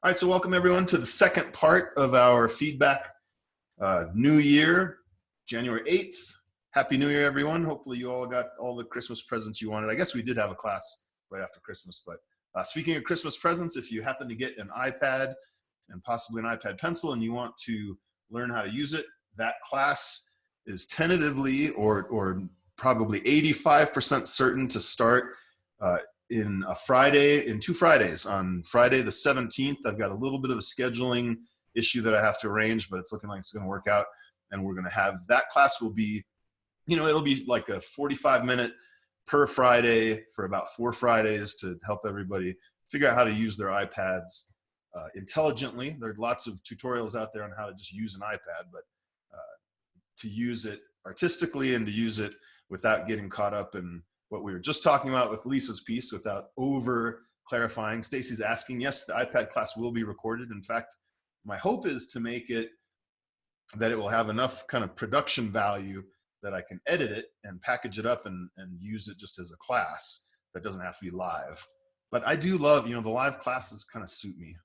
All right, so welcome everyone to the second part of our feedback. New Year, January 8th. Happy New Year, everyone. Hopefully you all got all the Christmas presents you wanted. I guess we did have a class right after Christmas, but speaking of Christmas presents, if you happen to get an iPad and possibly an iPad pencil and you want to learn how to use it, that class is tentatively or probably 85% certain to start in two Fridays. On Friday the 17th, I've got a little bit of a scheduling issue that I have to arrange, but it's looking like it's going to work out. And we're going to have that class will be, it'll be like a 45-minute per Friday for about 4 Fridays to help everybody figure out how to use their iPads intelligently. There are lots of tutorials out there on how to just use an iPad, but to use it artistically and to use it without getting caught up in what we were just talking about with Lisa's piece, without over clarifying. Stacy's asking, yes, the iPad class will be recorded. In fact, my hope is to make it that it will have enough kind of production value that I can edit it and package it up and use it just as a class that doesn't have to be live. But I do love, the live classes kind of suit me.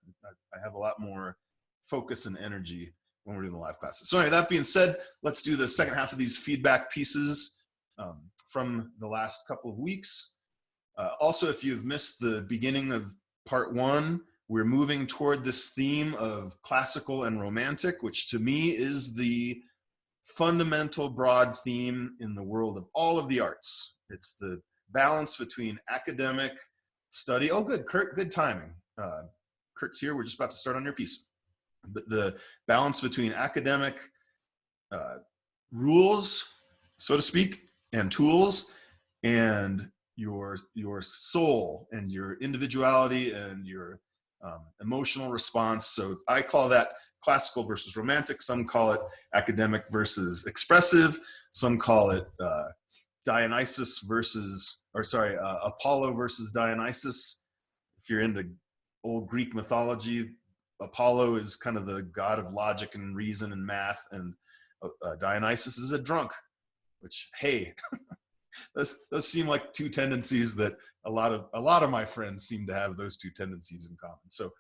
I have a lot more focus and energy when we're doing the live classes. So anyway, that being said, let's do the second half of these feedback pieces from the last couple of weeks. Also, if you've missed the beginning of part 1, we're moving toward this theme of classical and romantic, which to me is the fundamental broad theme in the world of all of the arts. It's the balance between academic study. Oh, good, Kurt, good timing. Kurt's here. We're just about to start on your piece. But the balance between academic rules, so to speak, and tools, and your soul and your individuality and your emotional response. So I call that classical versus romantic. Some call it academic versus expressive. Some call it Apollo versus Dionysus. If you're into old Greek mythology, Apollo is kind of the god of logic and reason and math, and Dionysus is a drunk, which, hey, those seem like two tendencies that a lot of my friends seem to have, those two tendencies in common. So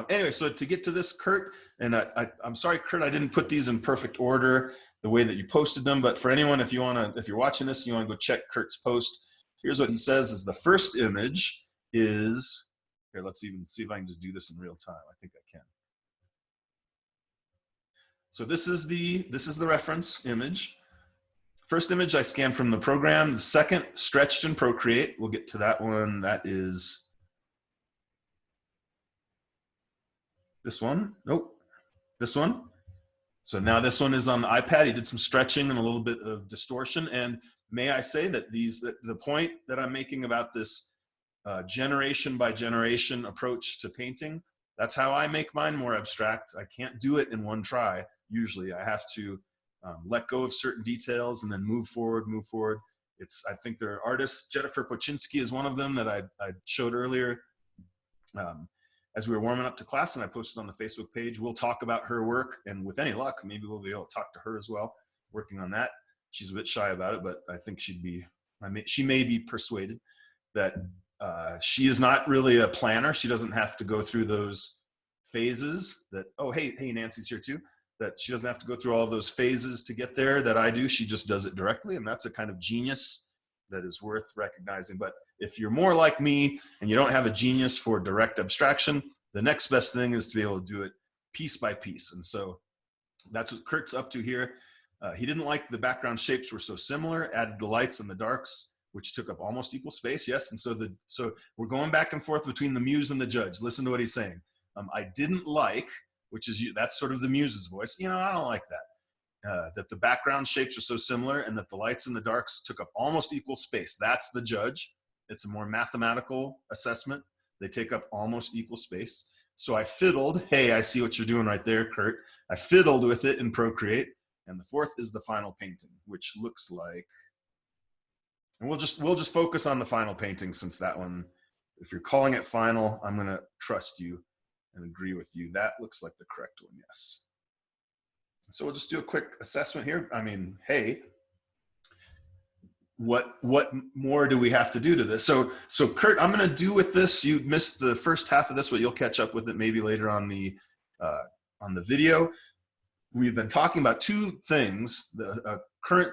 anyway, so to get to this, Kurt, and I'm sorry, Kurt, I didn't put these in perfect order the way that you posted them, but for anyone, if you're watching this and you want to go check Kurt's post, here's what he says is the first image is, here, let's even see if I can just do this in real time. I think I can. So this is the reference image. First image I scanned from the program. The second, stretched in Procreate. We'll get to that one. That is this one. Nope, this one. So now this one is on the iPad. He did some stretching and a little bit of distortion. And may I say that the point that I'm making about this generation by generation approach to painting, that's how I make mine more abstract. I can't do it in one try. Usually I have to let go of certain details and then move forward. I think there are artists, Jennifer Pochinski is one of them that I showed earlier as we were warming up to class, and I posted on the Facebook page. We'll talk about her work, and with any luck, maybe we'll be able to talk to her as well, working on that. She's a bit shy about it, but I think she may be persuaded that she is not really a planner. She doesn't have to go through those phases that, oh, hey, Nancy's here too, that she doesn't have to go through all of those phases to get there that I do. She just does it directly, and that's a kind of genius that is worth recognizing. But if you're more like me and you don't have a genius for direct abstraction, the next best thing is to be able to do it piece by piece. And so that's what Kurt's up to here. He didn't like the background shapes were so similar, added the lights and the darks, which took up almost equal space. Yes, and so we're going back and forth between the muse and the judge. Listen to what he's saying. I didn't like, that's sort of the muse's voice. I don't like that. That the background shapes are so similar and that the lights and the darks took up almost equal space. That's the judge. It's a more mathematical assessment. They take up almost equal space. So I fiddled. Hey, I see what you're doing right there, Kurt. I fiddled with it in Procreate. And the fourth is the final painting, which looks like, and we'll just focus on the final painting, since that one, if you're calling it final, I'm going to trust you and agree with you. That looks like the correct one, yes. So we'll just do a quick assessment here. I mean, hey, what more do we have to do to this? So Kurt, I'm going to do with this. You missed the first half of this, but you'll catch up with it maybe later on the video. We've been talking about two things. The current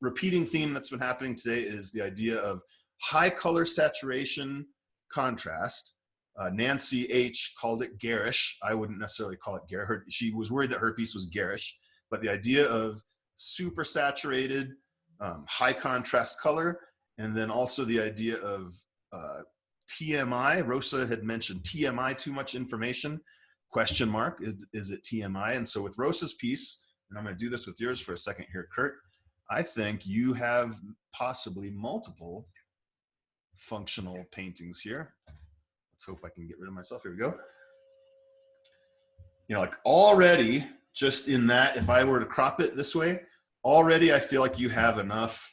repeating theme that's been happening today is the idea of high color saturation contrast. Nancy H. called it garish. I wouldn't necessarily call it garish. She was worried that her piece was garish, but the idea of super saturated, high contrast color, and then also the idea of TMI. Rosa had mentioned TMI, too much information, question mark, is it TMI? And so with Rosa's piece, and I'm going to do this with yours for a second here, Kurt, I think you have possibly multiple functional paintings here. Let's hope I can get rid of myself. Here we go. You know, like already just in that, if I were to crop it this way, already I feel like you have enough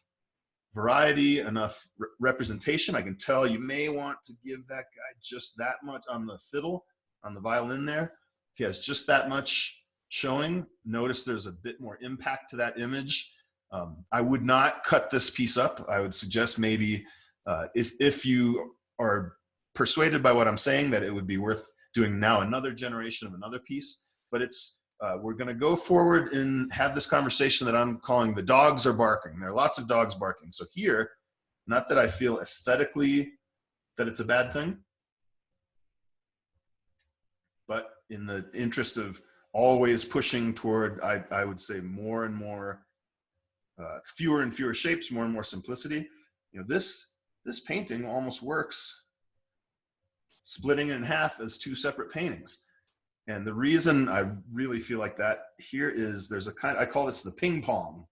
variety, enough representation. I can tell you may want to give that guy just that much on the fiddle, on the violin there. If he has just that much showing, notice there's a bit more impact to that image. I would not cut this piece up. I would suggest maybe if you are persuaded by what I'm saying, that it would be worth doing now another generation of another piece. But it's we're going to go forward and have this conversation that I'm calling the dogs are barking. There are lots of dogs barking. So here, not that I feel aesthetically that it's a bad thing, but in the interest of always pushing toward, I would say, more and more, fewer and fewer shapes, more and more simplicity. You know, this painting almost works splitting it in half as two separate paintings. And the reason I really feel like that here is there's a kind, I call this the ping pong,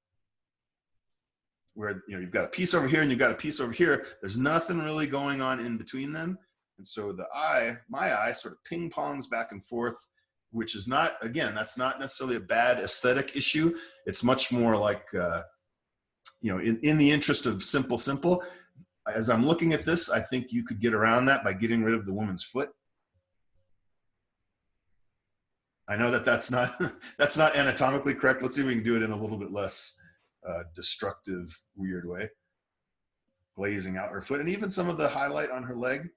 where, you know, you've got a piece over here and you've got a piece over here. There's nothing really going on in between them. And so my eye sort of ping pongs back and forth, which is not, again, that's not necessarily a bad aesthetic issue. It's much more like, you know, in the interest of simple, as I'm looking at this, I think you could get around that by getting rid of the woman's foot. I know that that's not anatomically correct. Let's see if we can do it in a little bit less destructive, weird way. Glazing out her foot, and even some of the highlight on her leg.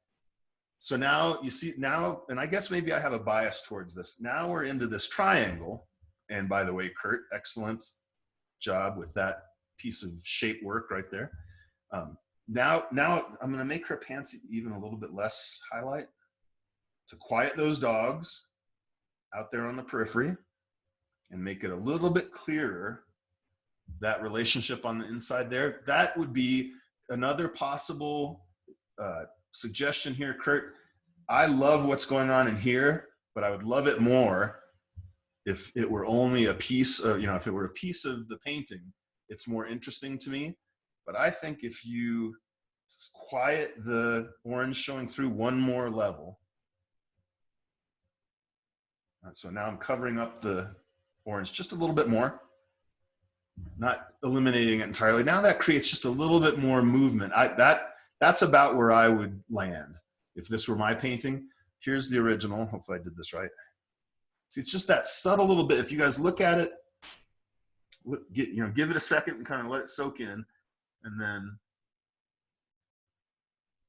So now you see, and I guess maybe I have a bias towards this. Now we're into this triangle. And by the way, Kurt, excellent job with that piece of shape work right there. Now I'm going to make her pants even a little bit less highlight to quiet those dogs out there on the periphery and make it a little bit clearer, that relationship on the inside there. That would be another possible suggestion here, Kurt. I love what's going on in here, but I would love it more if it were only a piece of, you know, if it were a piece of the painting, it's more interesting to me. But I think if you quiet the orange showing through one more level. So now I'm covering up the orange just a little bit more, not eliminating it entirely. Now that creates just a little bit more movement. That's about where I would land if this were my painting. Here's the original. Hopefully I did this right. See, it's just that subtle little bit. If you guys look at it, give it a second and kind of let it soak in. And then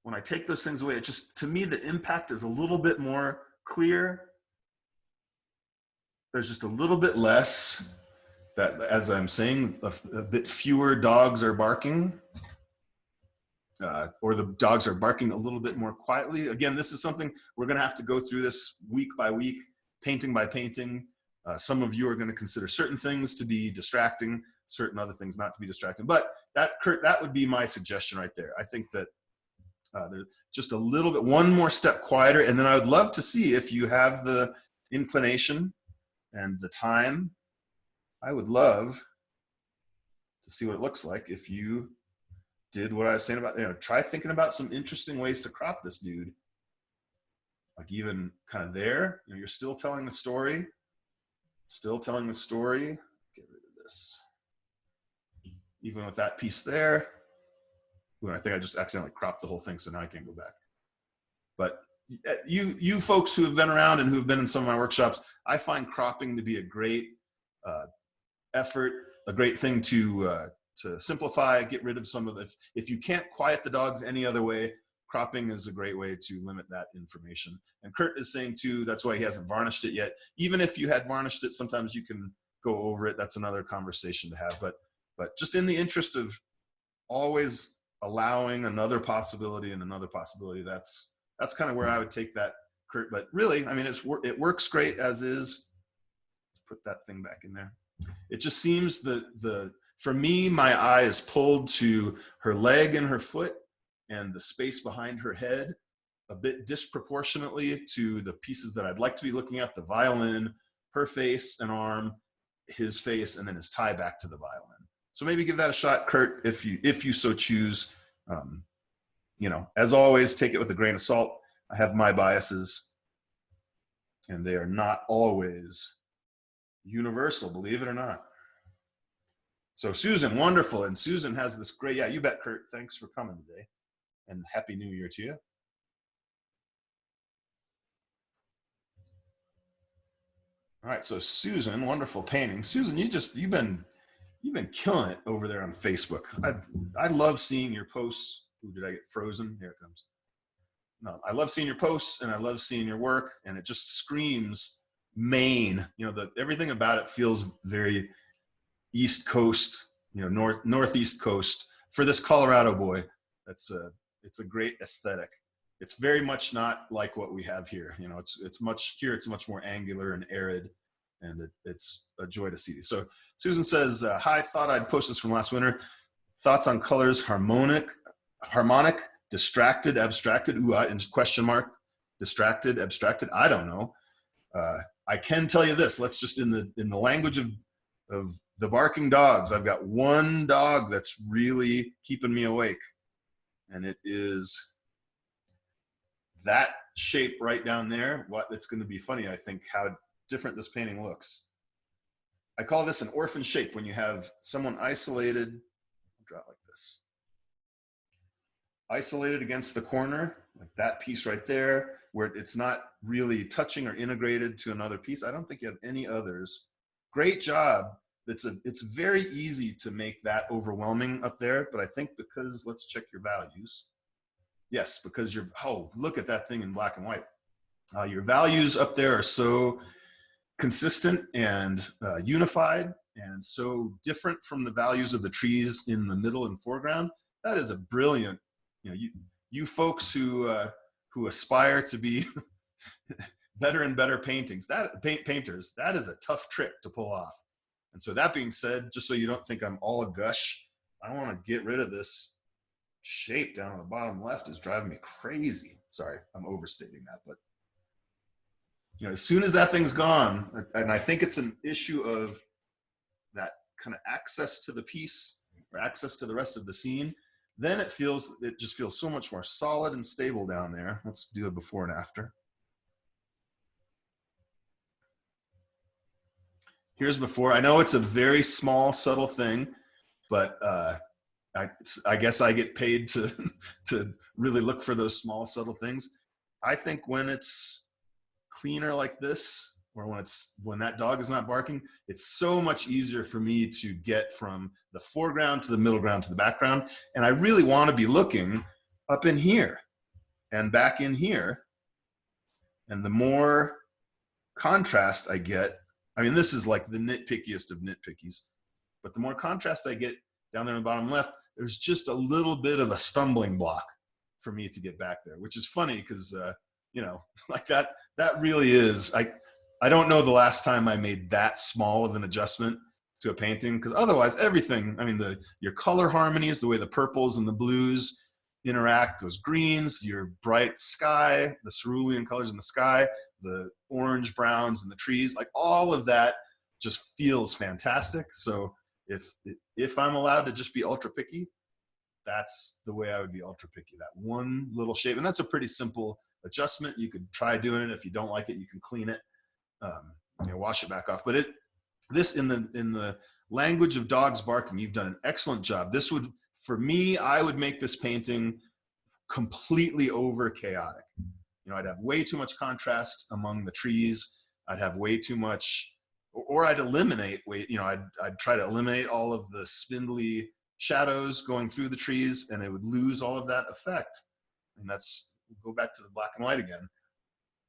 when I take those things away, it just, to me, the impact is a little bit more clear. There's just a little bit less that, as I'm saying, a bit fewer dogs are barking, or the dogs are barking a little bit more quietly. Again, this is something we're going to have to go through this week by week, painting by painting. Some of you are going to consider certain things to be distracting, certain other things not to be distracting. But that, Kurt, that would be my suggestion right there. I think that there's just a little bit, one more step quieter. And then I would love to see, if you have the inclination and the time, I would love to see what it looks like if you did what I was saying about, you know, try thinking about some interesting ways to crop this dude. Like even kind of there, you know, you're still telling the story. Still telling the story. Get rid of this. Even with that piece there. Ooh, I think I just accidentally cropped the whole thing, so now I can't go back. But you folks who have been around and who have been in some of my workshops, I find cropping to be a great effort, a great thing to to simplify, get rid of some of the, if you can't quiet the dogs any other way, cropping is a great way to limit that information. And Kurt is saying too, that's why he hasn't varnished it yet. Even if you had varnished it, sometimes you can go over it. That's another conversation to have. But just in the interest of always allowing another possibility and another possibility, that's kind of where I would take that, Kurt. But really, I mean, it works great as is. Let's put that thing back in there. It just seems for me, my eye is pulled to her leg and her foot and the space behind her head a bit disproportionately to the pieces that I'd like to be looking at: the violin, her face and arm, his face, and then his tie back to the violin. So maybe give that a shot, Kurt, if you so choose. You know, as always, take it with a grain of salt. I have my biases, and they are not always universal, believe it or not. So Susan, wonderful. And Susan has this great, yeah, you bet, Kurt. Thanks for coming today. And Happy New Year to you. All right, so Susan, wonderful painting. Susan, you've been killing it over there on Facebook. I love seeing your posts. Ooh, did I get frozen? Here it comes. No, I love seeing your posts and I love seeing your work, and it just screams Maine. You know, everything about it feels very East Coast, you know, Northeast Coast for this Colorado boy. It's a great aesthetic. It's very much not like what we have here. You know, it's much more angular and arid, and it's a joy to see these. So Susan says, hi, thought I'd post this from last winter. Thoughts on colors: harmonic, distracted, abstracted. Ooh, and question mark, distracted, abstracted. I don't know. I can tell you this. Let's just in the language of the barking dogs, I've got one dog that's really keeping me awake, and it is that shape right down there. It's going to be funny, I think, how different this painting looks. I call this an orphan shape when you have someone isolated. I'll draw it like this. Isolated against the corner, like that piece right there, where it's not really touching or integrated to another piece. I don't think you have any others. Great job. It's very easy to make that overwhelming up there, but I think because, let's check your values. Yes, because look at that thing in black and white. Your values up there are so consistent and unified, and so different from the values of the trees in the middle and foreground. That is a brilliant, you know, you folks who aspire to be better and better painters, that is a tough trick to pull off. And so that being said, just so you don't think I'm all a gush, I want to get rid of this shape down on the bottom left. Is driving me crazy. Sorry, I'm overstating that, but you know, as soon as that thing's gone, and I think it's an issue of that kind of access to the piece or access to the rest of the scene, then it just feels so much more solid and stable down there. Let's do a before and after. Here's before. I know it's a very small, subtle thing, but I guess I get paid to really look for those small, subtle things. I think when it's cleaner like this, or when that dog is not barking, it's so much easier for me to get from the foreground to the middle ground to the background. And I really want to be looking up in here and back in here. And the more contrast I get, I mean, this is like the nitpickiest of nitpickies, but the more contrast I get down there in the bottom left, there's just a little bit of a stumbling block for me to get back there, which is funny because, you know, like that really is, I don't know the last time I made that small of an adjustment to a painting, because otherwise everything, I mean, your color harmonies, the way the purples and the blues interact, those greens, your bright sky, the cerulean colors in the sky, the orange browns in the trees, like all of that just feels fantastic. So if I'm allowed to just be ultra picky, that's the way I would be ultra picky. That one little shape, and that's a pretty simple adjustment. You could try doing it. If you don't like it, you can clean it, you know, wash it back off. But this in the language of dogs barking, you've done an excellent job. This would, for me, I would make this painting completely over chaotic. You know, I'd have way too much contrast among the trees. I'd have way too much, or I'd eliminate, you know, I'd try to eliminate all of the spindly shadows going through the trees, and it would lose all of that effect. And that's, go back to the black and white again.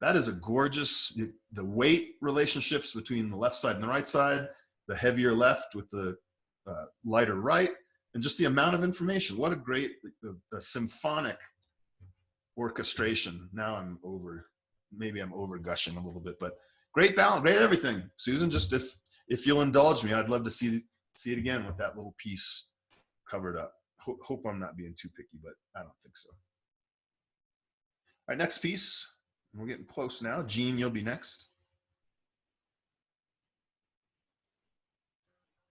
That is a gorgeous, the weight relationships between the left side and the right side, the heavier left with the lighter right, and just the amount of information. What a great, the symphonic orchestration. Now maybe I'm over gushing a little bit, but great balance, great everything. Susan, just if you'll indulge me, I'd love to see it again with that little piece covered up. Hope I'm not being too picky, but I don't think so. All right, next piece. We're getting close now. Jean, you'll be next.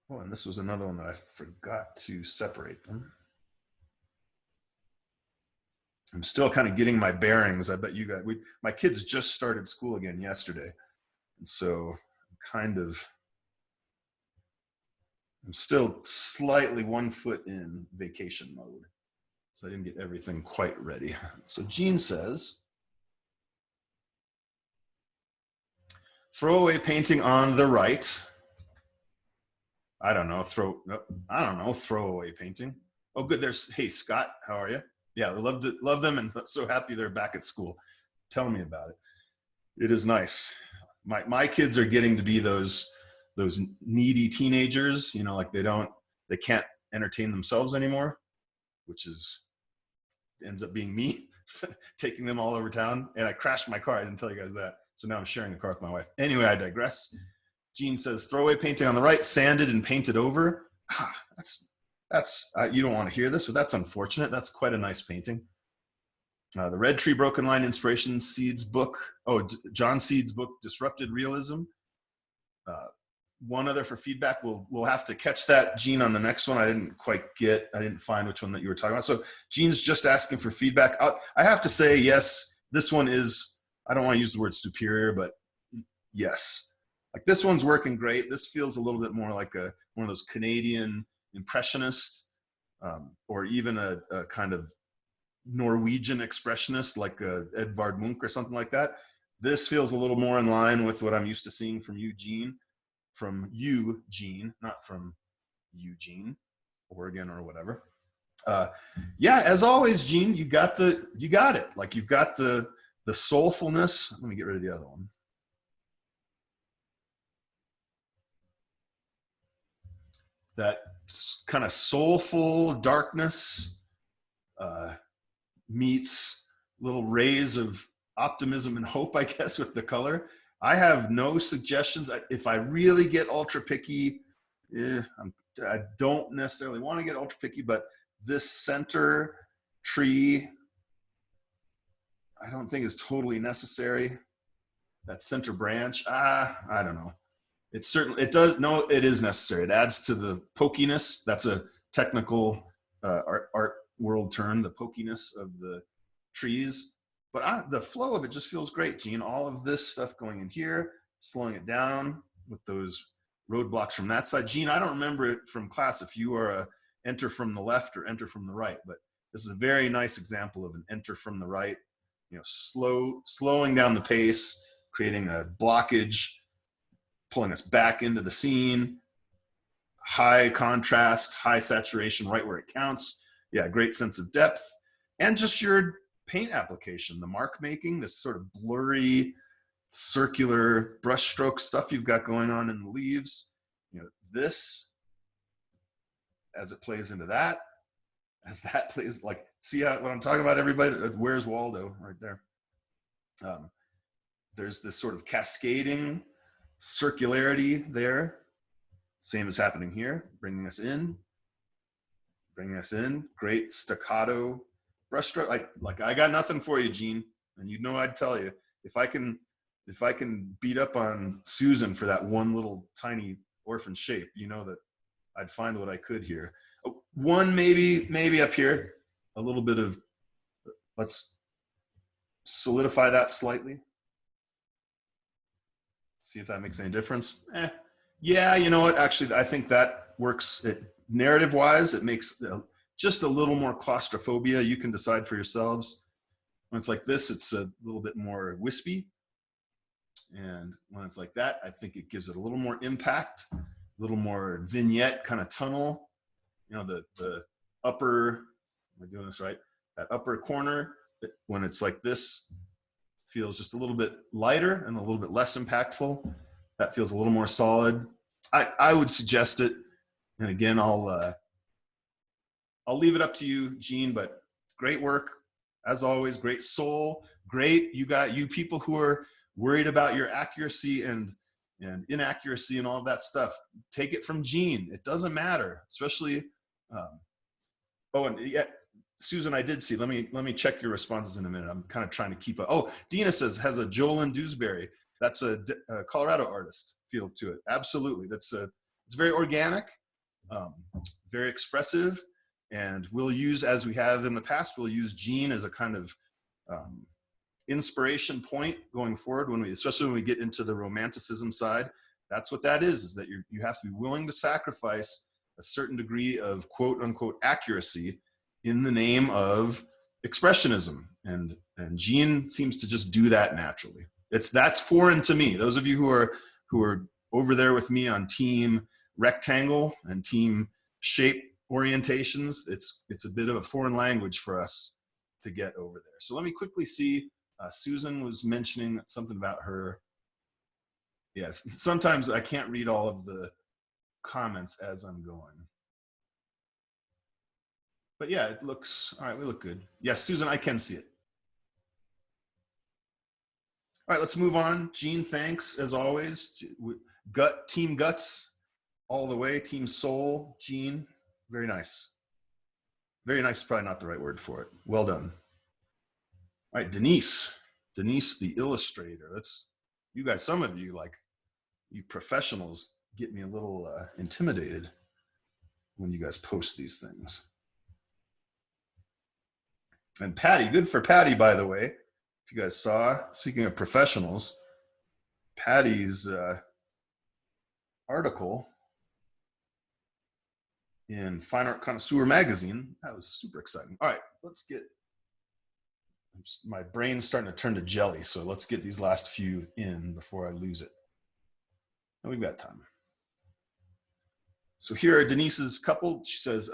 Oh, and this was another one that I forgot to separate them. I'm still kind of getting my bearings. I bet you guys, my kids just started school again yesterday. And so I'm still slightly 1 foot in vacation mode. So I didn't get everything quite ready. So Jean says, throwaway painting on the right. I don't know, throwaway painting. Oh, good. Hey, Scott, how are you? Yeah, I love them, and so happy they're back at school. Tell me about it. It is nice. My kids are getting to be those needy teenagers, you know, like they can't entertain themselves anymore, which ends up being me taking them all over town. And I crashed my car. I didn't tell you guys that. So now I'm sharing a car with my wife. Anyway, I digress. Jean says, throwaway painting on the right, sanded and painted over. That's you don't want to hear this, but that's unfortunate. That's quite a nice painting. The Red Tree Broken Line Inspiration Seeds book. Oh, John Seed's book, Disrupted Realism. One other for feedback. We'll have to catch that, Jean, on the next one. I didn't find which one that you were talking about. So Jean's just asking for feedback. I have to say, yes, this one is, I don't want to use the word superior, but yes. Like this one's working great. This feels a little bit more like one of those Canadian impressionists, or even a kind of Norwegian expressionist like Edvard Munch or something like that. This feels a little more in line with what I'm used to seeing from Eugene, not from Eugene, Oregon or whatever. Yeah, as always, Gene, you got it. Like you've got the soulfulness. Let me get rid of the other one. That kind of soulful darkness meets little rays of optimism and hope, I guess, with the color. I have no suggestions. If I really get ultra picky, I don't necessarily want to get ultra picky, but this center tree, I don't think is totally necessary. That center branch, I don't know. It is necessary. It adds to the pokiness. That's a technical art world term, the pokiness of the trees. But the flow of it just feels great, Gene. All of this stuff going in here, slowing it down with those roadblocks from that side. Gene, I don't remember it from class if you are a enter from the left or enter from the right, but this is a very nice example of an enter from the right, you know, slowing down the pace, creating a blockage, pulling us back into the scene, high contrast, high saturation, right where it counts. Yeah, great sense of depth. And just your paint application, the mark making, this sort of blurry, circular brushstroke stuff you've got going on in the leaves. You know, this, as it plays into that, as that plays, like, see what I'm talking about, everybody? Where's Waldo? Right there. There's this sort of cascading circularity there. Same is happening here, bringing us in, great staccato brushstroke. Like I got nothing for you, Gene, and you know I'd tell you if I can beat up on Susan for that one little tiny orphan shape, you know that I'd find what I could here. One maybe up here, a little bit of, let's solidify that slightly. See if that makes any difference. Yeah, you know what? Actually, I think that works. Narrative-wise, it makes just a little more claustrophobia. You can decide for yourselves. When it's like this, it's a little bit more wispy. And when it's like that, I think it gives it a little more impact, a little more vignette kind of tunnel. the upper, am I doing this right? That upper corner, when it's like this, feels just a little bit lighter and a little bit less impactful. That feels a little more solid. I would suggest it. And again, I'll leave it up to you, Gene, but great work. As always, great soul. Great. You people who are worried about your accuracy and inaccuracy and all of that stuff. Take it from Gene. It doesn't matter, especially, and yeah, Susan, I did see, let me check your responses in a minute. I'm kind of trying to keep up. Oh, Dina says, has a Jolyn Dewsbury. That's a Colorado artist feel to it. Absolutely. It's very organic, very expressive, and we'll use, as we have in the past, we'll use Gene as a kind of inspiration point going forward, especially when we get into the romanticism side. That's what that is that you have to be willing to sacrifice a certain degree of quote unquote accuracy in the name of expressionism. And Gene seems to just do that naturally. That's foreign to me. Those of you who are over there with me on team rectangle and team shape orientations, it's a bit of a foreign language for us to get over there. So let me quickly see. Susan was mentioning something about her. Yes, sometimes I can't read all of the comments as I'm going. But yeah, it looks, all right, we look good. Yes, Susan, I can see it. All right, let's move on. Gene, thanks as always. Team Guts all the way, Team Soul, Gene, very nice. Very nice is probably not the right word for it. Well done. All right, Denise the illustrator. You guys, some of you, like you professionals, get me a little intimidated when you guys post these things. And Patty, good for Patty, by the way. If you guys saw, speaking of professionals, Patty's article in Fine Art Connoisseur magazine, that was super exciting. All right, let's get, my brain's starting to turn to jelly, so let's get these last few in before I lose it. And we've got time. So here are Denise's couple. She says,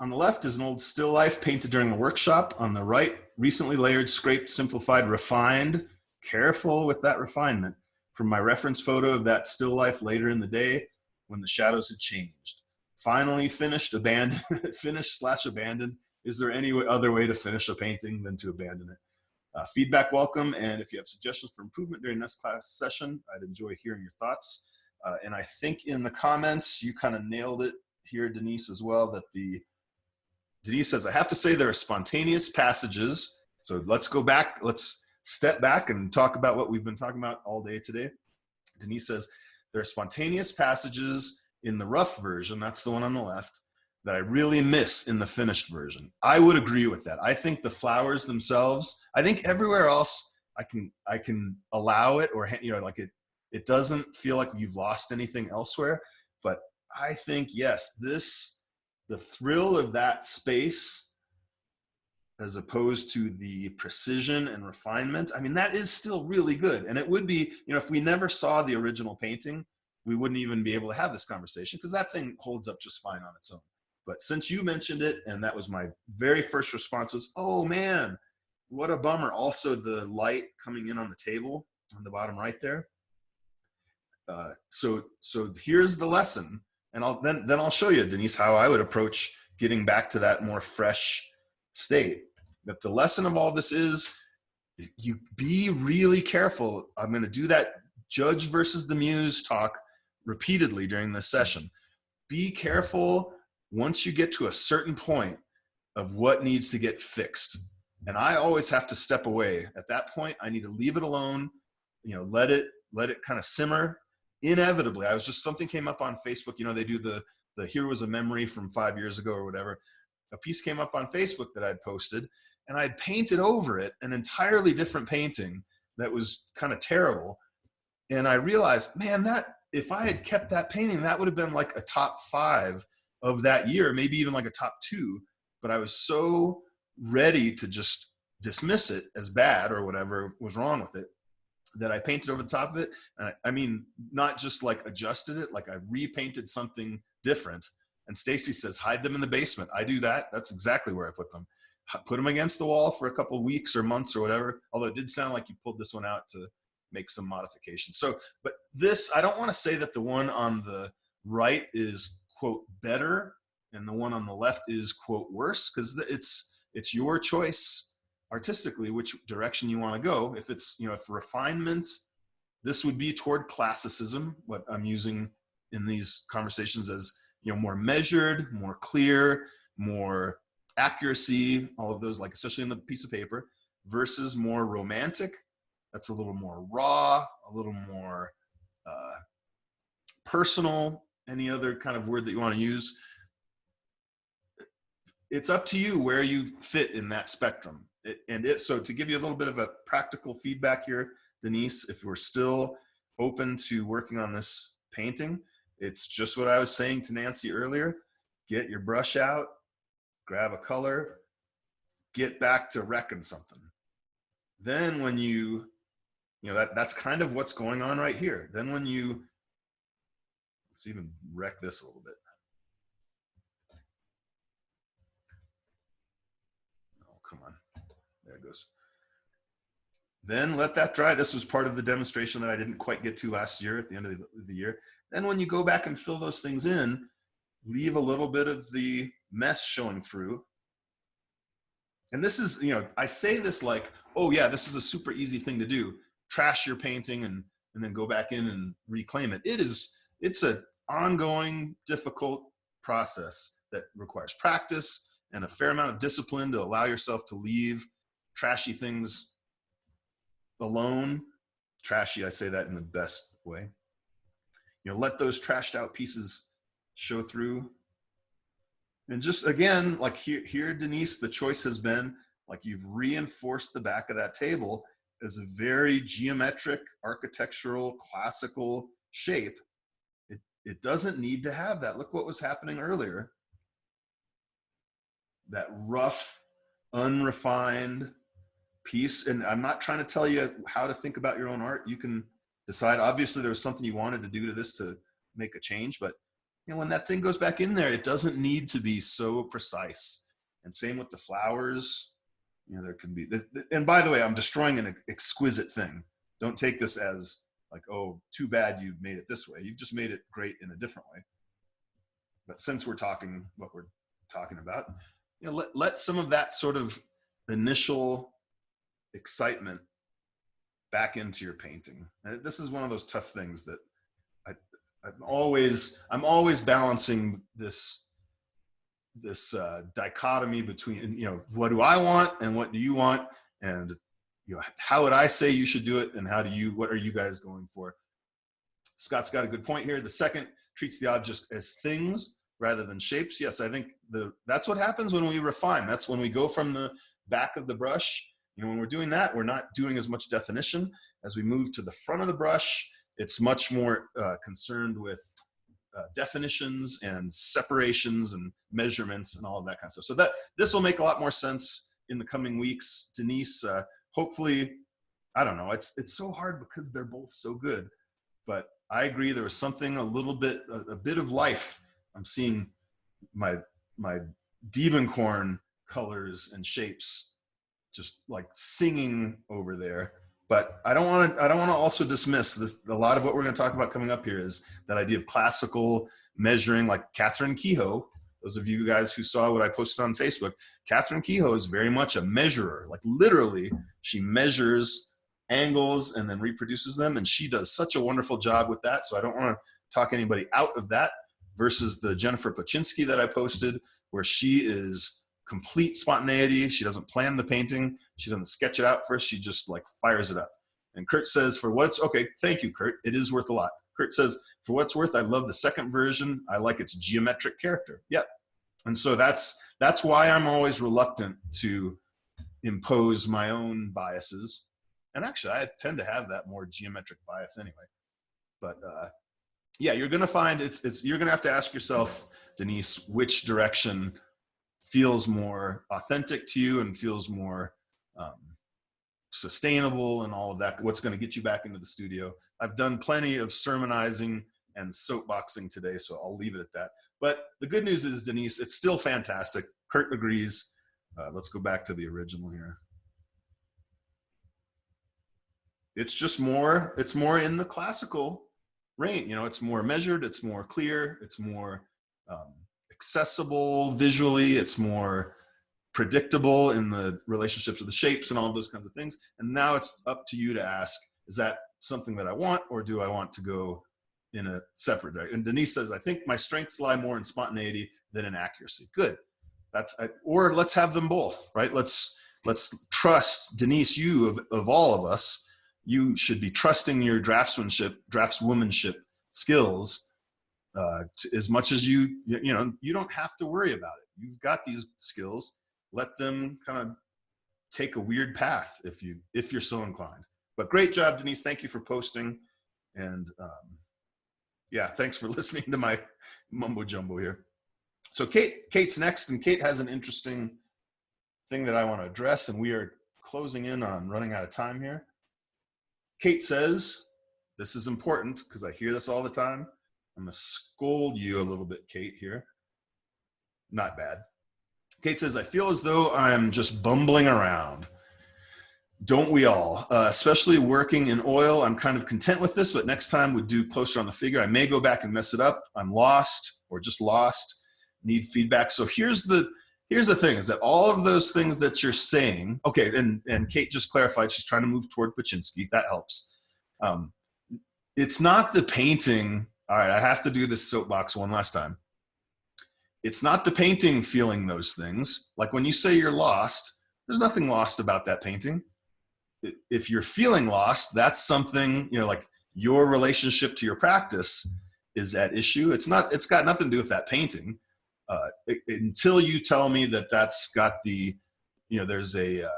on the left is an old still life painted during a workshop. On the right, recently layered, scraped, simplified, refined. Careful with that refinement. From my reference photo of that still life later in the day when the shadows had changed. Finally finished, abandoned, finished/abandoned. Is there any other way to finish a painting than to abandon it? Feedback welcome, and if you have suggestions for improvement during next class session, I'd enjoy hearing your thoughts. And I think in the comments, you kind of nailed it here, Denise, as well, that Denise says, I have to say there are spontaneous passages. So let's go back, let's step back and talk about what we've been talking about all day today. Denise says, there are spontaneous passages in the rough version, that's the one on the left, that I really miss in the finished version. I would agree with that. I think the flowers themselves, I think everywhere else I can allow it, or like it doesn't feel like you've lost anything elsewhere. But I think, yes, the thrill of that space, as opposed to the precision and refinement, I mean, that is still really good. And it would be, if we never saw the original painting, we wouldn't even be able to have this conversation, because that thing holds up just fine on its own. But since you mentioned it, and that was my very first response was, oh man, what a bummer. Also the light coming in on the table on the bottom right there. So here's the lesson. And then I'll show you, Denise, how I would approach getting back to that more fresh state. That the lesson of all this is, you be really careful. I'm going to do that judge versus the muse talk repeatedly during this session. Be careful once you get to a certain point of what needs to get fixed. And I always have to step away. At that point, I need to leave it alone, let it kind of simmer. Inevitably, something came up on Facebook, they do the here was a memory from 5 years ago or whatever. A piece came up on Facebook that I'd posted, and I'd painted over it an entirely different painting that was kind of terrible. And I realized, man, that if I had kept that painting, that would have been like a top 5 of that year, maybe even like a top 2. But I was so ready to just dismiss it as bad or whatever was wrong with it, that I painted over the top of it. And I mean, not just like adjusted it, like I repainted something different And Stacy says, hide them in the basement. I do that. That's exactly where I put them. Put them against the wall for a couple of weeks or months or whatever. Although it did sound like you pulled this one out to make some modifications. So, but this, I don't want to say that the one on the right is, quote, better and the one on the left is, quote, worse, because it's your choice artistically which direction you want to go. If it's, you know, if refinement, this would be toward classicism, what I'm using in these conversations as, you know, more measured, more clear, more accuracy, all of those, like especially in the piece of paper, versus more romantic. That's a little more raw, a little more personal, any other kind of word that you want to use. It's up to you where you fit in that spectrum. So to give you a little bit of a practical feedback here, Denise, if we're still open to working on this painting, it's just what I was saying to Nancy earlier. Get your brush out, grab a color, get back to wrecking something. Then when you know, that's kind of what's going on right here. Then when you, let's even wreck this a little bit. Oh, come on. There it goes. Then let that dry. This was part of the demonstration that I didn't quite get to last year at the end of the year. Then when you go back and fill those things in, leave a little bit of the mess showing through. And this is, you know, I say this like, oh yeah, this is a super easy thing to do. Trash your painting and then go back in and reclaim it. It's an ongoing, difficult process that requires practice and a fair amount of discipline to allow yourself to leave trashy things alone. Trashy, I say that in the best way. You know, let those trashed out pieces show through. And just again, like here, Denise, the choice has been like you've reinforced the back of that table as a very geometric, architectural, classical shape. It doesn't need to have that. Look what was happening earlier. That rough, unrefined piece. And I'm not trying to tell you how to think about your own art. You can decide. Obviously, there was something you wanted to do to this to make a change, but you know, when that thing goes back in there, it doesn't need to be so precise. And same with the flowers. You know, there can be, and by the way, I'm destroying an exquisite thing. Don't take this as like, oh, too bad you made it this way. You've just made it great in a different way. But since we're talking what we're talking about, you know, let some of that sort of initial excitement back into your painting. And this is one of those tough things that I'm always balancing this dichotomy between, you know, what do I want and what do you want, and you know, how would I say you should do it, and what are you guys going for? Scott's got a good point here. The second treats the object as things rather than shapes. Yes, I think that's what happens when we refine. That's when we go from the back of the brush. You know, when we're doing that, we're not doing as much definition. As we move to the front of the brush, it's much more concerned with definitions and separations and measurements and all of that kind of stuff. So this will make a lot more sense in the coming weeks. Denise, hopefully, I don't know, it's so hard because they're both so good, but I agree there was something a bit of life. I'm seeing my Diebenkorn colors and shapes just like singing over there. But I don't want to also dismiss this. A lot of what we're going to talk about coming up here is that idea of classical measuring, like Catherine Kehoe. Those of you guys who saw what I posted on Facebook, Catherine Kehoe is very much a measurer. Like literally, she measures angles and then reproduces them, and she does such a wonderful job with that. So I don't want to talk anybody out of that versus the Jennifer Paczynski that I posted, where she is complete spontaneity. She doesn't plan the painting. She doesn't sketch it out first. She just like fires it up. And Kurt says, for what's okay, thank you, Kurt. It is worth a lot. Kurt says, for what's worth, I love the second version. I like its geometric character. Yeah. And so that's why I'm always reluctant to impose my own biases. And actually, I tend to have that more geometric bias anyway. But yeah, you're going to find you're going to have to ask yourself, Denise, which direction feels more authentic to you and feels more sustainable and all of that. What's going to get you back into the studio? I've done plenty of sermonizing and soapboxing today, so I'll leave it at that. But the good news is, Denise, it's still fantastic. Kurt agrees. Let's go back to the original here. It's just more, it's more in the classical range. You know, it's more measured, it's more clear, it's more accessible visually, it's more predictable in the relationships of the shapes and all of those kinds of things. And now it's up to you to ask, is that something that I want, or do I want to go in a separate direction? And Denise says, I think my strengths lie more in spontaneity than in accuracy. Good. Or let's have them both, right? Let's trust, Denise, you of all of us, you should be trusting your draftswomanship skills as much as you don't have to worry about it. You've got these skills. Let them kind of take a weird path if you're so inclined. But great job, Denise. Thank you for posting. And yeah, thanks for listening to my mumbo jumbo here. So Kate's next, and Kate has an interesting thing that I want to address, and we are closing in on running out of time here. Kate says, this is important because I hear this all the time. I'm going to scold you a little bit, Kate, here. Not bad. Kate says, I feel as though I'm just bumbling around. Don't we all? Especially working in oil, I'm kind of content with this, but next time would do closer on the figure. I may go back and mess it up. I'm lost or just lost, need feedback. So here's the thing, is that all of those things that you're saying, okay, and Kate just clarified she's trying to move toward Pachinski. That helps. It's not the painting. All right, I have to do this soapbox one last time. It's not the painting feeling those things. Like when you say you're lost, there's nothing lost about that painting. If you're feeling lost, that's something, like your relationship to your practice is at issue. It's got nothing to do with that painting. Until you tell me that that's got the, there's a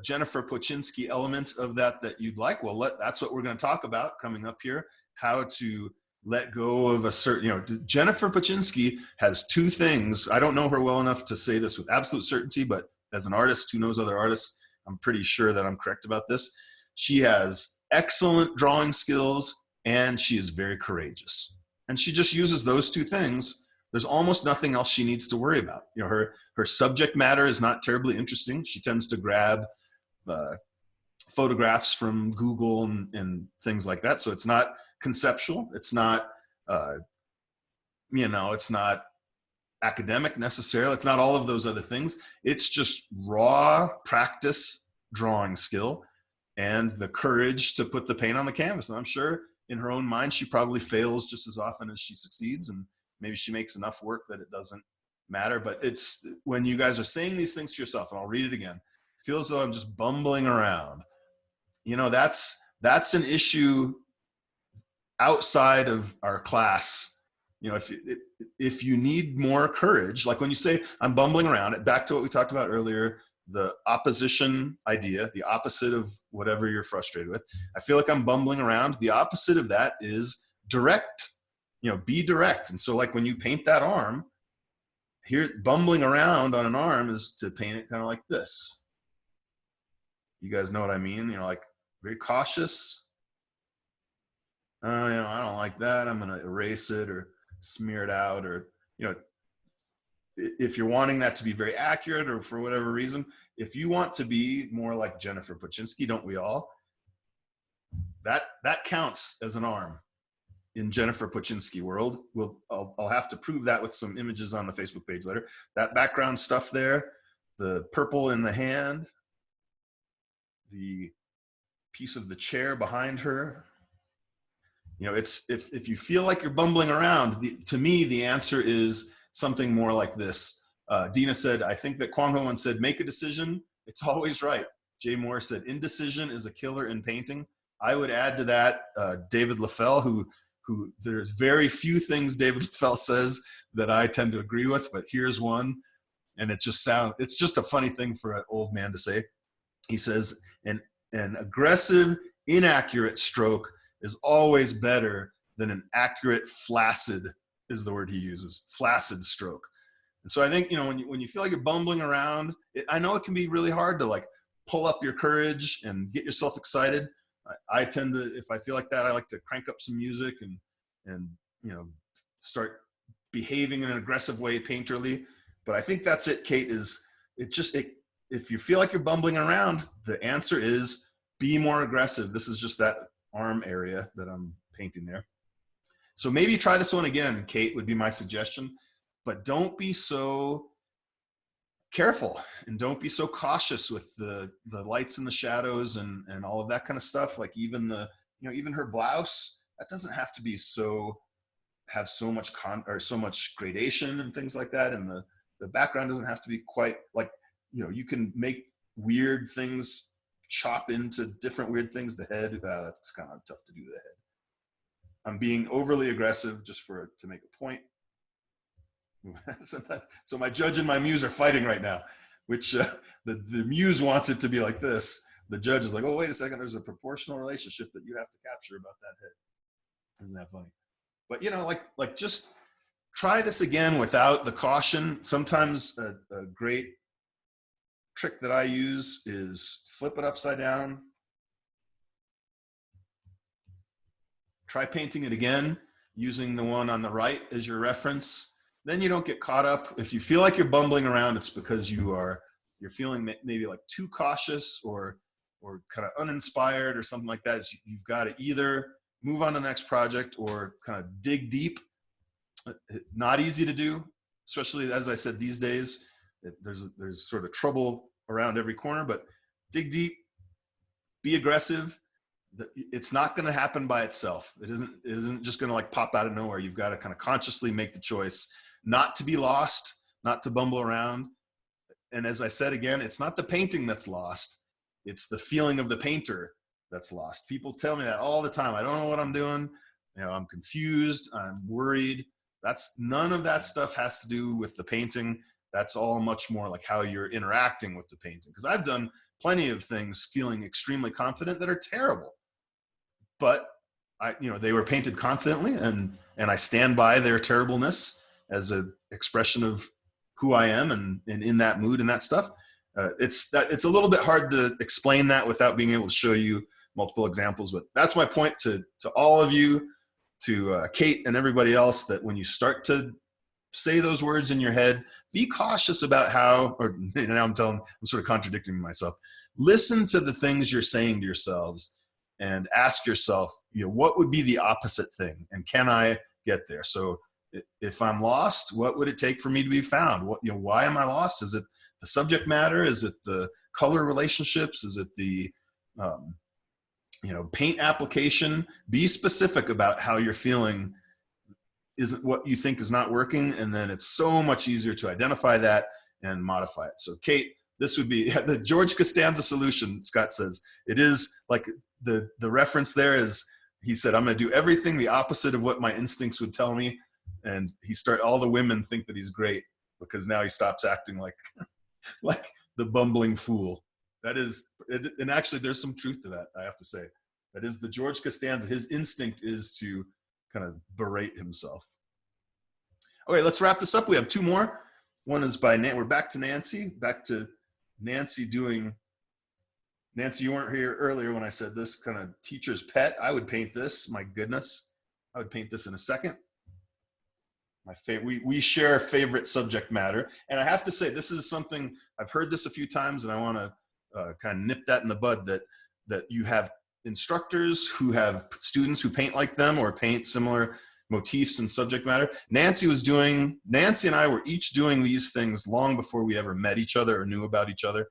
Jennifer Pachinski element of that you'd like. Well, that's what we're going to talk about coming up here. How to let go of a certain, Jennifer Pachinski has two things. I don't know her well enough to say this with absolute certainty, but as an artist who knows other artists, I'm pretty sure that I'm correct about this. She has excellent drawing skills, and she is very courageous. And she just uses those two things. There's almost nothing else she needs to worry about. Her subject matter is not terribly interesting. She tends to grab photographs from Google and things like that. So it's not conceptual. It's not, it's not academic necessarily. It's not all of those other things. It's just raw practice drawing skill and the courage to put the paint on the canvas. And I'm sure in her own mind, she probably fails just as often as she succeeds. And maybe she makes enough work that it doesn't matter. But it's when you guys are saying these things to yourself, and I'll read it again, it feels as though I'm just bumbling around. That's an issue outside of our class. If you need more courage, like when you say I'm bumbling around, back to what we talked about earlier, the opposition idea, the opposite of whatever you're frustrated with. I feel like I'm bumbling around. The opposite of that is direct. Be direct. And so like when you paint that arm, here bumbling around on an arm is to paint it kind of like this. You guys know what I mean? Like very cautious. I don't like that. I'm going to erase it or smear it out, or, if you're wanting that to be very accurate or for whatever reason, if you want to be more like Jennifer Pachinski, don't we all? That counts as an arm in Jennifer Pachinski world. I'll have to prove that with some images on the Facebook page later. That background stuff there, the purple in the hand, the piece of the chair behind her. It's if you feel like you're bumbling around, to me, the answer is something more like this. Dina said, I think that Kwang Ho once said, make a decision. It's always right. Jay Moore said, indecision is a killer in painting. I would add to that David Leffel, who there's very few things David Leffel says that I tend to agree with, but here's one. And it's just a funny thing for an old man to say. He says, an aggressive, inaccurate stroke is always better than an accurate, flaccid, is the word he uses, flaccid stroke. And so I think, when you feel like you're bumbling around, I know it can be really hard to like pull up your courage and get yourself excited. I tend to, if I feel like that, I like to crank up some music and start behaving in an aggressive way painterly. But I think that's it, Kate, is if you feel like you're bumbling around, the answer is be more aggressive. This is just that arm area that I'm painting there. So maybe try this one again, Kate, would be my suggestion. But don't be so careful and don't be so cautious with the lights and the shadows and all of that kind of stuff. Like even even her blouse, that doesn't have to be have so much so much gradation and things like that. And the background doesn't have to be quite like, you can make weird things chop into different weird things. The head, that's kind of tough to do the head. I'm being overly aggressive just to make a point. Sometimes, so my judge and my muse are fighting right now, which the muse wants it to be like this. The judge is like, oh, wait a second, there's a proportional relationship that you have to capture about that head. Isn't that funny? But like just try this again without the caution. Sometimes a great trick that I use is flip it upside down. Try painting it again using the one on the right as your reference. Then you don't get caught up. If you feel like you're bumbling around, it's because you're feeling maybe like too cautious or kind of uninspired or something like that. You've got to either move on to the next project or kind of dig deep. Not easy to do, especially as I said, these days, there's sort of trouble around every corner, but dig deep, be aggressive. It's not going to happen by itself. It isn't just going to like pop out of nowhere. You've got to kind of consciously make the choice not to be lost, not to bumble around. And as I said, again, it's not the painting that's lost. It's the feeling of the painter that's lost. People tell me that all the time. I don't know what I'm doing. I'm confused. I'm worried. None of that stuff has to do with the painting. That's all much more like how you're interacting with the painting. Because I've done plenty of things feeling extremely confident that are terrible. But they were painted confidently, and I stand by their terribleness as an expression of who I am and in that mood and that stuff. It's a little bit hard to explain that without being able to show you multiple examples. But that's my point to all of you, to Kate and everybody else, that when you start to say those words in your head, be cautious about how, or now I'm sort of contradicting myself. Listen to the things you're saying to yourselves and ask yourself, what would be the opposite thing? And can I get there? So if I'm lost, what would it take for me to be found? Why am I lost? Is it the subject matter? Is it the color relationships? Is it the, paint application? Be specific about how you're feeling. Isn't what you think is not working, and then it's so much easier to identify that and modify it. So Kate, this would be the George Costanza solution. Scott says it is like the reference there is, he said, I'm going to do everything the opposite of what my instincts would tell me. And all the women think that he's great because now he stops acting like like the bumbling fool. That is, and actually there's some truth to that, I have to say. That is the George Costanza. His instinct is to kind of berate himself. Okay, let's wrap this up. We have two more. One is by we're back to Nancy doing, Nancy, you weren't here earlier when I said this kind of teacher's pet. I would paint this, my goodness. I would paint this in a second. My favorite, we share favorite subject matter. And I have to say, this is something, I've heard this a few times, and I want to kind of nip that in the bud, that you have instructors who have students who paint like them or paint similar motifs and subject matter. Nancy and I were each doing these things long before we ever met each other or knew about each other.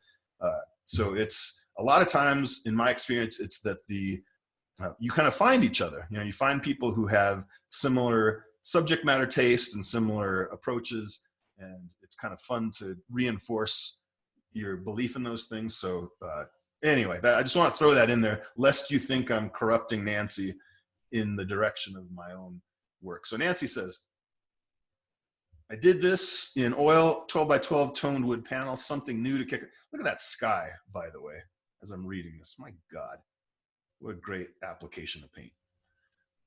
So it's a lot of times, in my experience, it's that you kind of find each other. You find people who have similar subject matter taste and similar approaches, and it's kind of fun to reinforce your belief in those things. So anyway, I just want to throw that in there, lest you think I'm corrupting Nancy in the direction of my own work. So Nancy says, I did this in oil, 12 by 12 toned wood panel, something new to kick. Look at that sky, by the way, as I'm reading this. My God, what a great application of paint.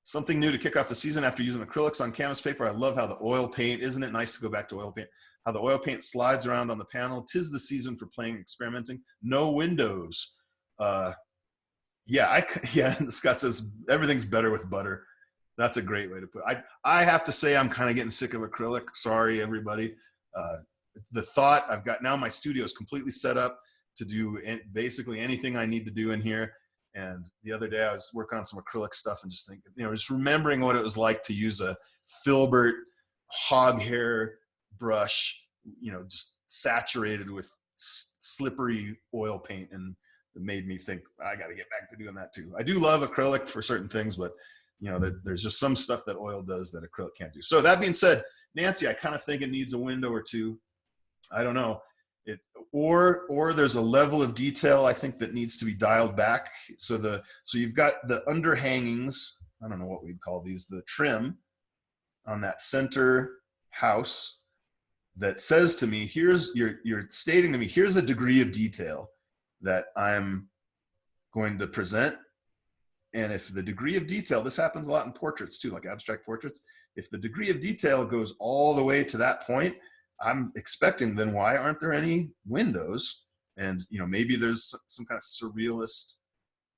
Something new to kick off the season after using acrylics on canvas paper. I love how the oil paint, isn't it nice to go back to oil paint? How the oil paint slides around on the panel. 'Tis the season for playing, experimenting. No windows. Yeah, yeah. Scott says everything's better with butter. That's a great way to put it. I have to say I'm kind of getting sick of acrylic. Sorry, everybody. Uh, the thought I've got now, my studio is completely set up to do basically anything I need to do in here. And the other day I was working on some acrylic stuff and just thinking, just remembering what it was like to use a filbert hog hair brush, just saturated with slippery oil paint, and it made me think I got to get back to doing that too. I do love acrylic for certain things, but there's just some stuff that oil does that acrylic can't do. So that being said, Nancy, I kind of think it needs a window or two. I don't know. Or there's a level of detail I think that needs to be dialed back. So you've got the underhangings. I don't know what we'd call these, the trim on that center house that says to me, you're stating to me, here's a degree of detail that I'm going to present. And if the degree of detail, this happens a lot in portraits too, like abstract portraits, if the degree of detail goes all the way to that point, I'm expecting, then why aren't there any windows? And maybe there's some kind of surrealist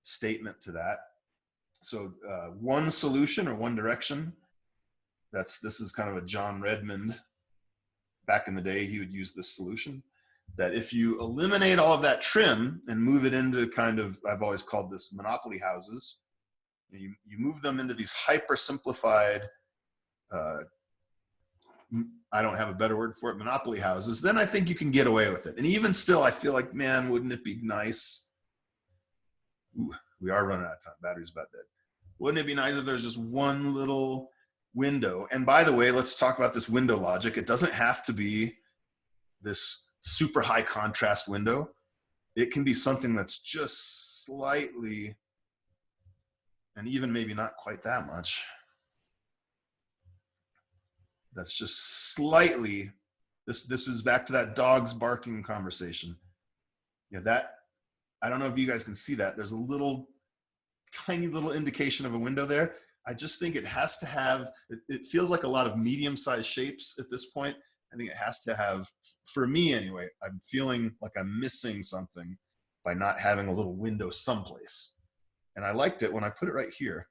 statement to that. So one solution or one direction, this is kind of a John Redmond. Back in the day, he would use this solution, that if you eliminate all of that trim and move it into kind of, I've always called this monopoly houses, you move them into these hyper simplified, I don't have a better word for it, monopoly houses, then I think you can get away with it. And even still, I feel like, man, wouldn't it be nice? Ooh, we are running out of time. Battery's about dead. Wouldn't it be nice if there's just one little window? And by the way, let's talk about this window logic. It doesn't have to be this super high contrast window. It can be something that's just slightly, and even maybe not quite that much, that's just slightly, this was back to that dogs barking conversation. That, I don't know if you guys can see that. There's a tiny little indication of a window there. I just think it has to have, it feels like a lot of medium-sized shapes at this point. I think it has to have, for me anyway, I'm feeling like I'm missing something by not having a little window someplace. And I liked it when I put it right here.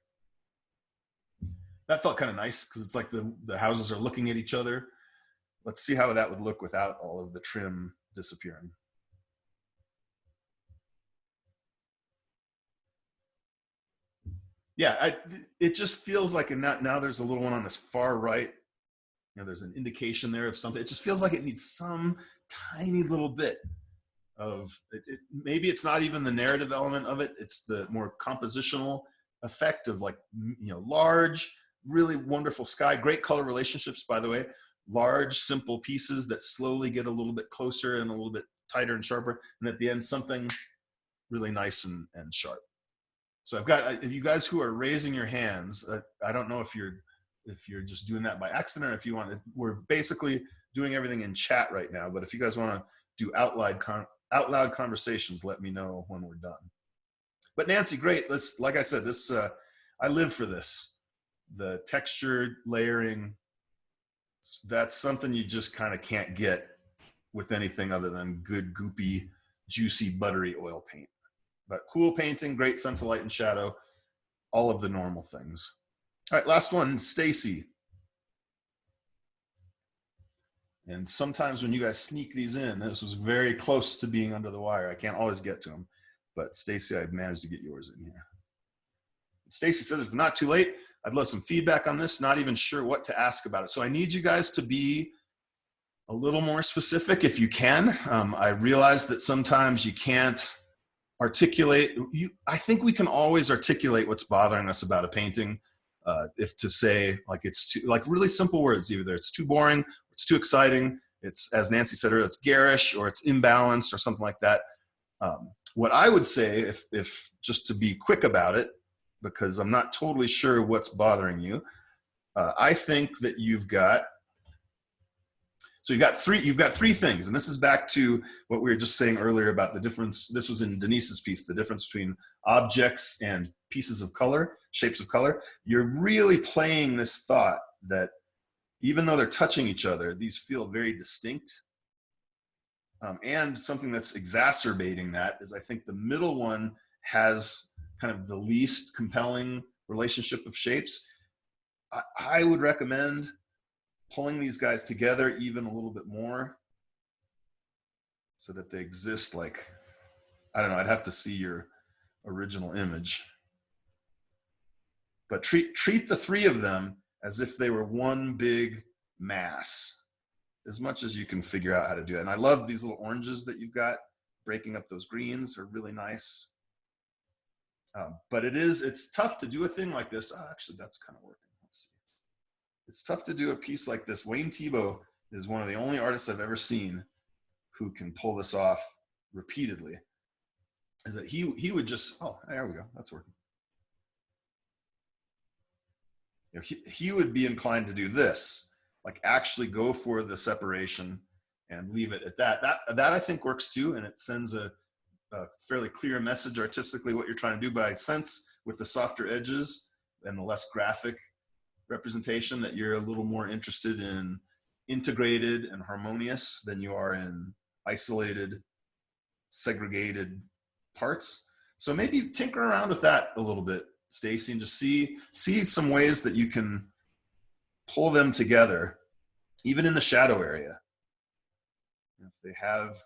That felt kind of nice because it's like the houses are looking at each other. Let's see how that would look without all of the trim disappearing. Yeah, it just feels like, now there's a little one on this far right. There's an indication there of something. It just feels like it needs some tiny little bit of it. Maybe it's not even the narrative element of it. It's the more compositional effect of, like, large, really wonderful sky, great color relationships, by the way, large, simple pieces that slowly get a little bit closer and a little bit tighter and sharper. And at the end, something really nice and sharp. So I've got, you guys who are raising your hands, I don't know if you're just doing that by accident or if you want to, we're basically doing everything in chat right now, but if you guys want to do out loud conversations, let me know when we're done. But Nancy, great. Like I said, I live for this. The texture layering, that's something you just kind of can't get with anything other than good, goopy, juicy, buttery oil paint. But cool painting, great sense of light and shadow, all of the normal things. All right, last one, Stacy. And sometimes when you guys sneak these in, this was very close to being under the wire. I can't always get to them, but Stacy, I've managed to get yours in here. Stacy says, if not too late, I'd love some feedback on this. Not even sure what to ask about it. So I need you guys to be a little more specific if you can. I realize that sometimes you can't articulate. I think we can always articulate what's bothering us about a painting. If to say, like, it's too, like, really simple words, either it's too boring, or it's too exciting, it's, as Nancy said earlier, it's garish, or it's imbalanced, or something like that. What I would say, if just to be quick about it, because I'm not totally sure what's bothering you, I think that you've got three things, and this is back to what we were just saying earlier about the difference. This was in Denise's piece, the difference between objects and pieces of color, shapes of color. You're really playing this thought that even though they're touching each other, these feel very distinct. And something that's exacerbating that is, I think the middle one has kind of the least compelling relationship of shapes, I would recommend pulling these guys together even a little bit more so that they exist like, I don't know, I'd have to see your original image. But treat the three of them as if they were one big mass, as much as you can figure out how to do that. And I love these little oranges that you've got. Breaking up those greens are really nice. But it's tough to do a thing like this. Oh, actually, that's kind of working. Let's see. It's tough to do a piece like this. Wayne Thiebaud is one of the only artists I've ever seen who can pull this off repeatedly. Is that he would just, oh, there we go, that's working. You know, he would be inclined to do this, like actually go for the separation and leave it at that. That I think works too, and it sends a fairly clear message artistically what you're trying to do. But I sense with the softer edges and the less graphic representation that you're a little more interested in integrated and harmonious than you are in isolated, segregated parts. So maybe tinker around with that a little bit, Stacy, and just see some ways that you can pull them together, even in the shadow area. If they have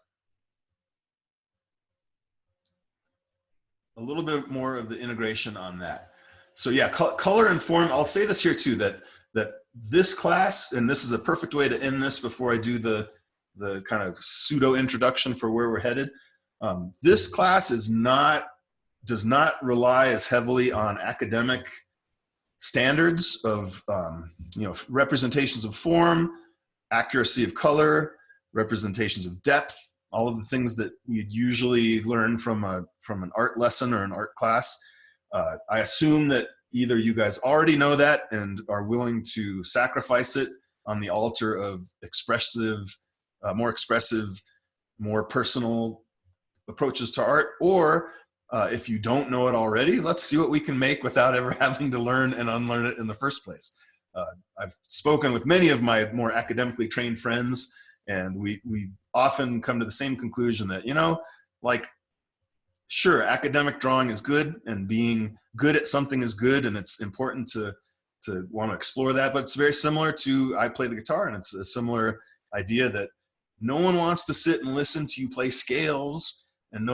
a little bit more of the integration on that. So yeah, color and form. I'll say this here too, that this class, and this is a perfect way to end this before I do the kind of pseudo introduction for where we're headed. This class does not rely as heavily on academic standards of representations of form, accuracy of color, representations of depth, all of the things that we'd usually learn from an art lesson or an art class. I assume that either you guys already know that and are willing to sacrifice it on the altar of more expressive, more personal approaches to art, or if you don't know it already, let's see what we can make without ever having to learn and unlearn it in the first place. I've spoken with many of my more academically trained friends, and we often come to the same conclusion that, sure, academic drawing is good, and being good at something is good, and it's important to want to explore that, but it's very similar to, I play the guitar, and it's a similar idea that no one wants to sit and listen to you play scales, and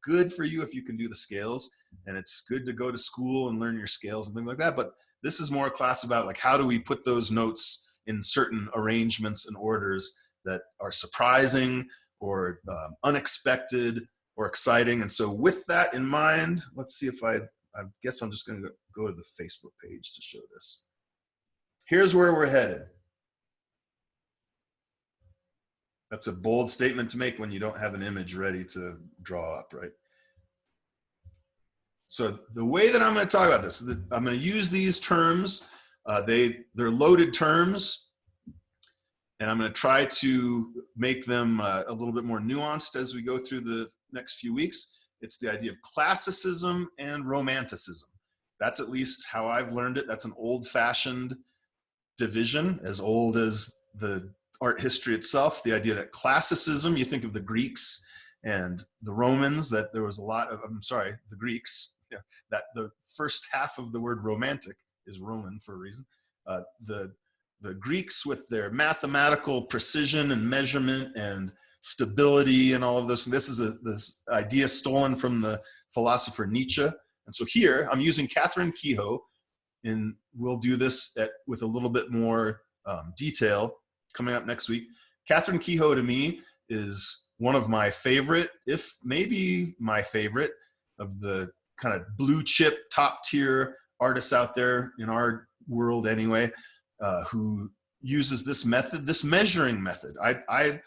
good for you if you can do the scales, and it's good to go to school and learn your scales and things like that, but this is more a class about like, how do we put those notes in certain arrangements and orders that are surprising or unexpected or exciting. And so with that in mind, let's see if I guess I'm just going to go to the Facebook page to show this. Here's where we're headed. That's a bold statement to make when you don't have an image ready to draw up, right? So the way that I'm going to talk about this, I'm going to use these terms. They're loaded terms, and I'm going to try to make them a little bit more nuanced as we go through the next few weeks. It's the idea of classicism and romanticism. That's at least how I've learned it. That's an old-fashioned division, as old as the art history itself. The idea that classicism, you think of the Greeks and the Romans, that there was a lot of, the Greeks, that the first half of the word romantic is Roman for a reason. The Greeks, with their mathematical precision and measurement and stability and all of this, this is this idea stolen from the philosopher Nietzsche. And so here I'm using Catherine Kehoe, and we'll do this with a little bit more detail coming up next week. Catherine Kehoe to me is one of my favorite, if maybe my favorite, of the kind of blue chip top tier artists out there in our world anyway, who uses this method, this measuring method. I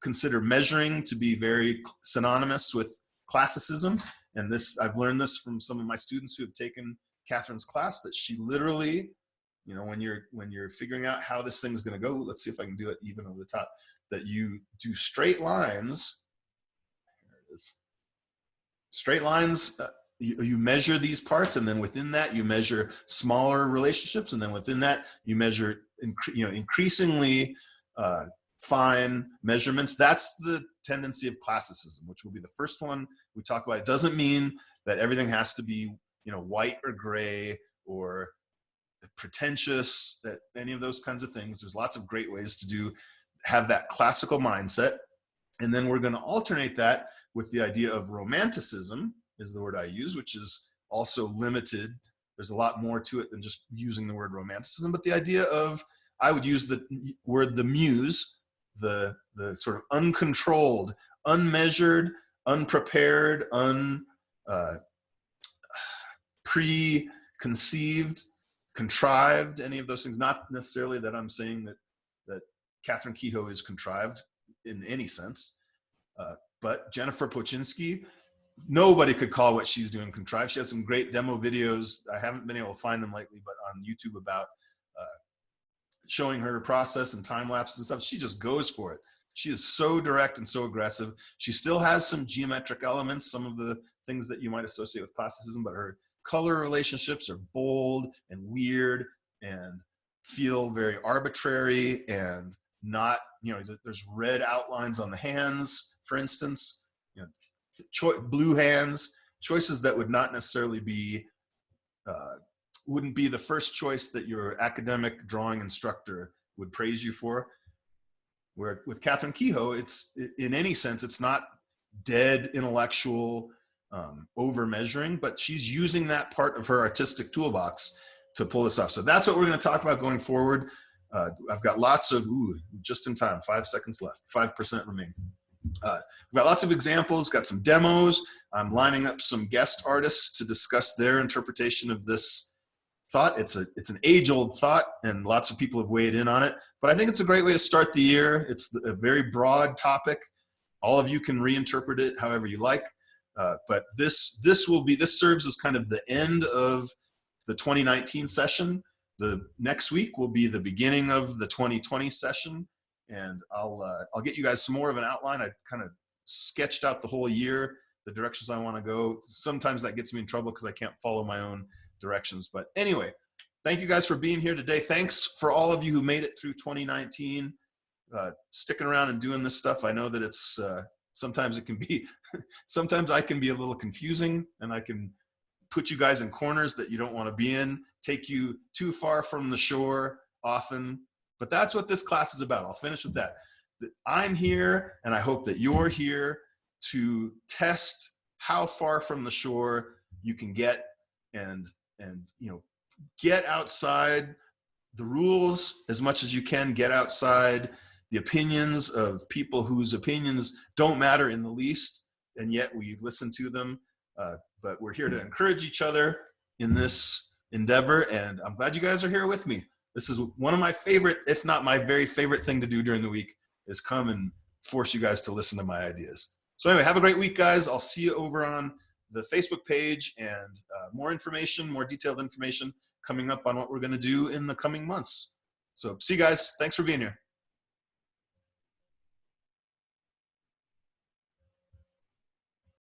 consider measuring to be very synonymous with classicism. And this, I've learned this from some of my students who have taken Catherine's class, that she literally, when you're figuring out how this thing's going to go, let's see if I can do it even over the top, that you do straight lines. There it is. Straight lines, you measure these parts, and then within that you measure smaller relationships, and then within that you measure increasingly fine measurements. That's the tendency of classicism, which will be the first one we talk about. It doesn't mean that everything has to be, you know, white or gray or pretentious, that any of those kinds of things. There's lots of great ways to have that classical mindset. And then we're going to alternate that with the idea of romanticism, is the word I use, which is also limited. There's a lot more to it than just using the word romanticism, but the idea of, I would use the word the muse, the sort of uncontrolled, unmeasured, unprepared, preconceived, contrived, any of those things. Not necessarily that I'm saying that Kathryn Kehoe is contrived in any sense, but Jennifer Poczynski, nobody could call what she's doing contrived. She has some great demo videos. I haven't been able to find them lately, but on YouTube, about showing her process and time lapses and stuff. She just goes for it. She is so direct and so aggressive. She still has some geometric elements, some of the things that you might associate with classicism, but her color relationships are bold and weird and feel very arbitrary and not, you know, there's red outlines on the hands, for instance, you know, blue hands, choices that would not necessarily be, wouldn't be the first choice that your academic drawing instructor would praise you for. Where with Kathryn Kehoe, it's, in any sense, it's not dead intellectual over measuring, but she's using that part of her artistic toolbox to pull this off. So that's what we're going to talk about going forward. I've got lots of, just in time, 5 seconds left, 5% remain. We've got lots of examples, got some demos. I'm lining up some guest artists to discuss their interpretation of this thought. It's an age-old thought, and lots of people have weighed in on it, but I think it's a great way to start the year. It's a very broad topic. All of you can reinterpret it however you like, but this serves as kind of the end of the 2019 session. The next week will be the beginning of the 2020 session, and I'll get you guys some more of an outline. I kind of sketched out the whole year, the directions I want to go. Sometimes that gets me in trouble because I can't follow my own directions. But anyway, thank you guys for being here today. Thanks for all of you who made it through 2019, sticking around and doing this stuff. I know that it's sometimes it can be, sometimes I can be a little confusing, and I can put you guys in corners that you don't want to be in, take you too far from the shore often. But that's what this class is about. I'll finish with that. I'm here, and I hope that you're here to test how far from the shore you can get, and you know, get outside the rules as much as you can, get outside the opinions of people whose opinions don't matter in the least, and yet we listen to them. But we're here to encourage each other in this endeavor, and I'm glad you guys are here with me. This is one of my favorite, if not my very favorite thing to do during the week, is come and force you guys to listen to my ideas. So anyway, have a great week, guys. I'll see you over on the Facebook page, and more information, more detailed information coming up on what we're going to do in the coming months. So see you guys. Thanks for being here.